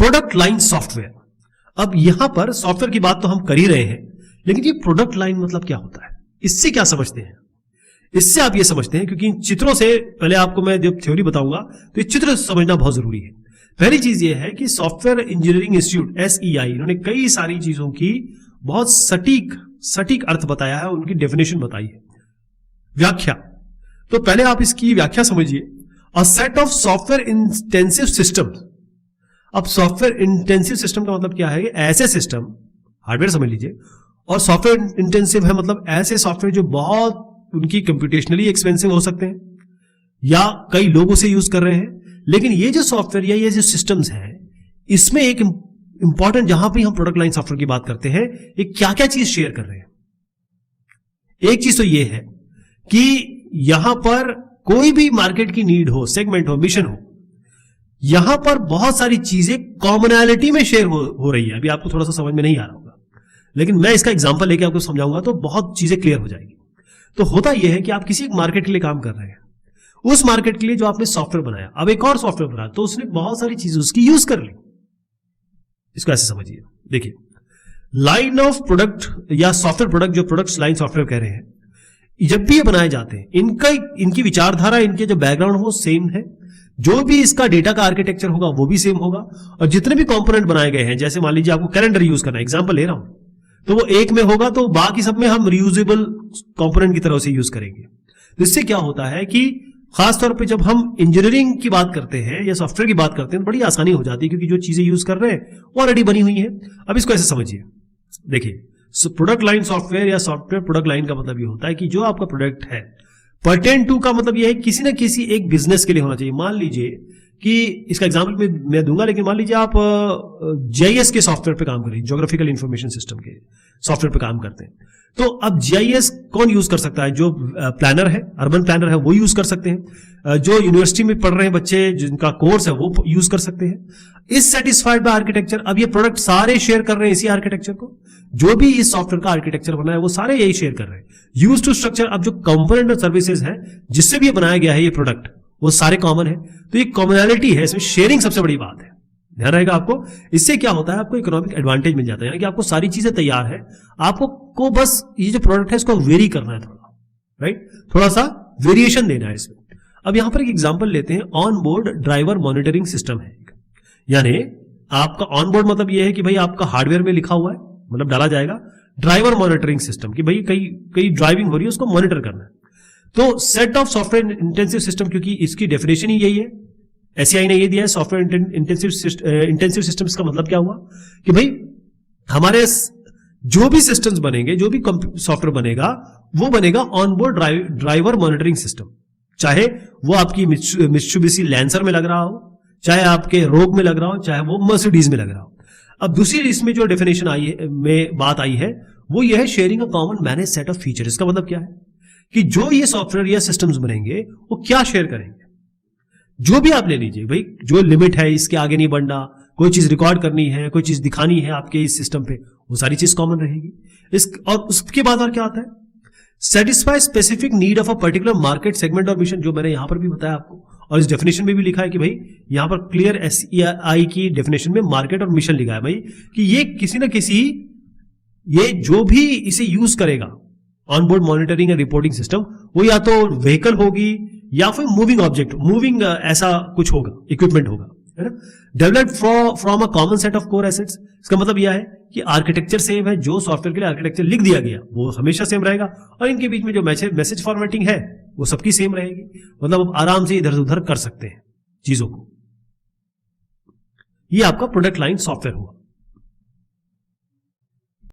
Product line software. अब यहां पर सॉफ्टवेयर की बात तो हम कर ही रहे हैं, लेकिन ये प्रोडक्ट लाइन मतलब क्या होता है, इससे क्या समझते हैं? इससे आप ये समझते हैं, क्योंकि इन चित्रों से पहले आपको मैं जब थ्योरी बताऊंगा तो ये चित्र समझना बहुत जरूरी है। पहली चीज ये है कि सॉफ्टवेयर इंजीनियरिंग इंस्टीट्यूट SEI इन्होंने कई सारी चीजों की बहुत सटीक अर्थ बताया है, उनकी डेफिनेशन बताई है, व्याख्या। तो पहले आप इसकी व्याख्या समझिए। A set of software intensive system. अब सॉफ्टवेयर इंटेंसिव सिस्टम का मतलब क्या है? ऐसे सिस्टम, हार्डवेयर समझ लीजिए, और सॉफ्टवेयर इंटेंसिव है मतलब ऐसे सॉफ्टवेयर जो बहुत उनकी कंप्यूटेशनली एक्सपेंसिव हो सकते हैं या कई लोग उसे यूज कर रहे हैं। लेकिन ये जो सॉफ्टवेयर या ये जो सिस्टम्स हैं, इसमें एक इंपॉर्टेंट, जहां पे हम प्रोडक्ट लाइन सॉफ्टवेयर की बात करते हैं, ये क्या क्या चीज शेयर कर रहे हैं। एक चीज तो ये है कि यहां पर कोई भी मार्केट की नीड हो, सेगमेंट हो, मिशन हो, यहां पर बहुत सारी चीजें कॉमनैलिटी में शेयर हो रही है। अभी आपको थोड़ा सा समझ में नहीं आ रहा होगा, लेकिन मैं इसका एग्जांपल लेके आपको समझाऊंगा तो बहुत चीजें क्लियर हो जाएगी। तो होता यह है कि आप किसी एक मार्केट के लिए काम कर रहे हैं, उस मार्केट के लिए जो आपने सॉफ्टवेयर बनाया, अब एक और सॉफ्टवेयर बनाया, तो उसने बहुत सारी चीजें उसकी यूज कर ली। इसको ऐसे समझिए, देखिए, लाइन ऑफ प्रोडक्ट या सॉफ्टवेयर प्रोडक्ट, जो प्रोडक्ट लाइन सॉफ्टवेयर कह रहे हैं, जब भी ये बनाए जाते हैं, इनकी विचारधारा, इनके जो बैकग्राउंड हो सेम है, जो भी इसका डेटा का आर्किटेक्चर होगा वो भी सेम होगा, और जितने भी कंपोनेंट बनाए गए हैं, जैसे मान लीजिए आपको कैलेंडर यूज करना है, एग्जांपल ले रहा हूं, तो वो एक में होगा, तो बाकी सब में हम रियूजेबल कंपोनेंट की तरह से यूज करेंगे। तो इससे क्या होता है कि खासतौर पे जब हम इंजीनियरिंग की बात करते हैं या सॉफ्टवेयर की बात करते हैं, तो बड़ी आसानी हो जाती है, क्योंकि जो चीजें यूज कर रहे हैं वो ऑलरेडी बनी हुई है। अब इसको ऐसे समझिए, देखिए, प्रोडक्ट लाइन सॉफ्टवेयर या सॉफ्टवेयर प्रोडक्ट लाइन का मतलब ये होता है कि जो आपका प्रोडक्ट है, पर्टेन टू का मतलब ये है किसी ना किसी एक बिजनेस के लिए होना चाहिए। मान लीजिए कि इसका एग्जाम्पल मैं दूंगा, लेकिन मान लीजिए आप GIS के सॉफ्टवेयर पे काम करें, ज्योग्राफिकल इंफॉर्मेशन सिस्टम के सॉफ्टवेयर पे काम करते हैं, तो अब GIS कौन यूज कर सकता है? जो प्लानर है, अर्बन प्लानर है, वो यूज कर सकते हैं। जो यूनिवर्सिटी में पढ़ रहे हैं बच्चे, जिनका कोर्स है, वो यूज कर सकते हैं। Is satisfied by architecture. अब ये प्रोडक्ट सारे शेयर कर रहे हैं इसी आर्किटेक्चर को, जो भी इस सॉफ्टवेयर का आर्किटेक्चर बना है वो सारे यही शेयर कर रहे हैं। यूज टू स्ट्रक्चर, अब जो कंपोनेंट और सर्विसेज है जिससे भी ये बनाया गया है ये प्रोडक्ट, वो सारे कॉमन है। तो ये कॉमनैलिटी है, इसमें शेयरिंग सबसे बड़ी बात है, ध्यान रहेगा आपको। इससे क्या होता है, आपको इकोनॉमिक एडवांटेज मिल जाता है, यानी कि आपको सारी चीजें तैयार है, आपको बस ये जो प्रोडक्ट है इसको वेरी करना है थोड़ा, राइट, थोड़ा सा वेरिएशन देना है इसमें। अब यहां पर एक एग्जांपल लेते हैं, on board driver monitoring system है। यानी आपका ऑन बोर्ड मतलब ये है कि भाई आपका हार्डवेयर में लिखा हुआ है, मतलब डाला जाएगा ड्राइवर मॉनिटरिंग सिस्टम, कि भाई कई ड्राइविंग हो रही है, उसको मॉनिटर करना है। तो set of software intensive system, क्योंकि इसकी डेफिनेशन ही यही है, SEI ने ये दिया है, सॉफ्टवेयर इंटेंसिव सिस्टम्स का मतलब क्या हुआ कि भाई हमारे जो भी सिस्टम्स बनेंगे, जो भी सॉफ्टवेयर बनेगा, वो बनेगा on board driver monitoring system. चाहे वो आपकी मित्सुबिशी लैंसर में लग रहा हो, चाहे आपके रोग में लग रहा हो, चाहे वो मर्सिडीज में लग रहा हो। अब दूसरी इसमें जो डेफिनेशन आई है, में बात आई है, वो ये है sharing a common manage set of feature. इसका मतलब क्या है कि जो ये सॉफ्टवेयर या सिस्टम्स बनेंगे वो क्या शेयर करेंगे। जो भी आप ले लीजिए भाई, जो लिमिट है इसके आगे नहीं बढ़ना, कोई चीज रिकॉर्ड करनी है, कोई चीज दिखानी है आपके इस सिस्टम पे, वो सारी चीज कॉमन रहेगी। और उसके बाद और क्या आता है, satisfy specific need of a particular market segment और मिशन, जो मैंने यहां पर भी बताया आपको, और इस डेफिनेशन में भी लिखा है कि भाई यहां पर क्लियर SEI की डेफिनेशन में मार्केट और मिशन लिखा है भाई, कि ये किसी ना किसी, ये जो भी इसे यूज करेगा on board monitoring and reporting system, वो या तो व्हीकल होगी या फिर मूविंग ऑब्जेक्ट, मूविंग ऐसा कुछ होगा, इक्विपमेंट होगा, है ना। Developed from a common set of core assets. इसका मतलब यह है कि आर्किटेक्चर सेम है, जो सॉफ्टवेयर के लिए आर्किटेक्चर लिख दिया गया वो हमेशा सेम रहेगा, और इनके बीच में जो मैसेज फॉर्मेटिंग है वो सबकी सेम रहेगी। मतलब आप आराम से इधर उधर कर सकते हैं चीजों को। ये आपका प्रोडक्ट लाइन सॉफ्टवेयर हुआ।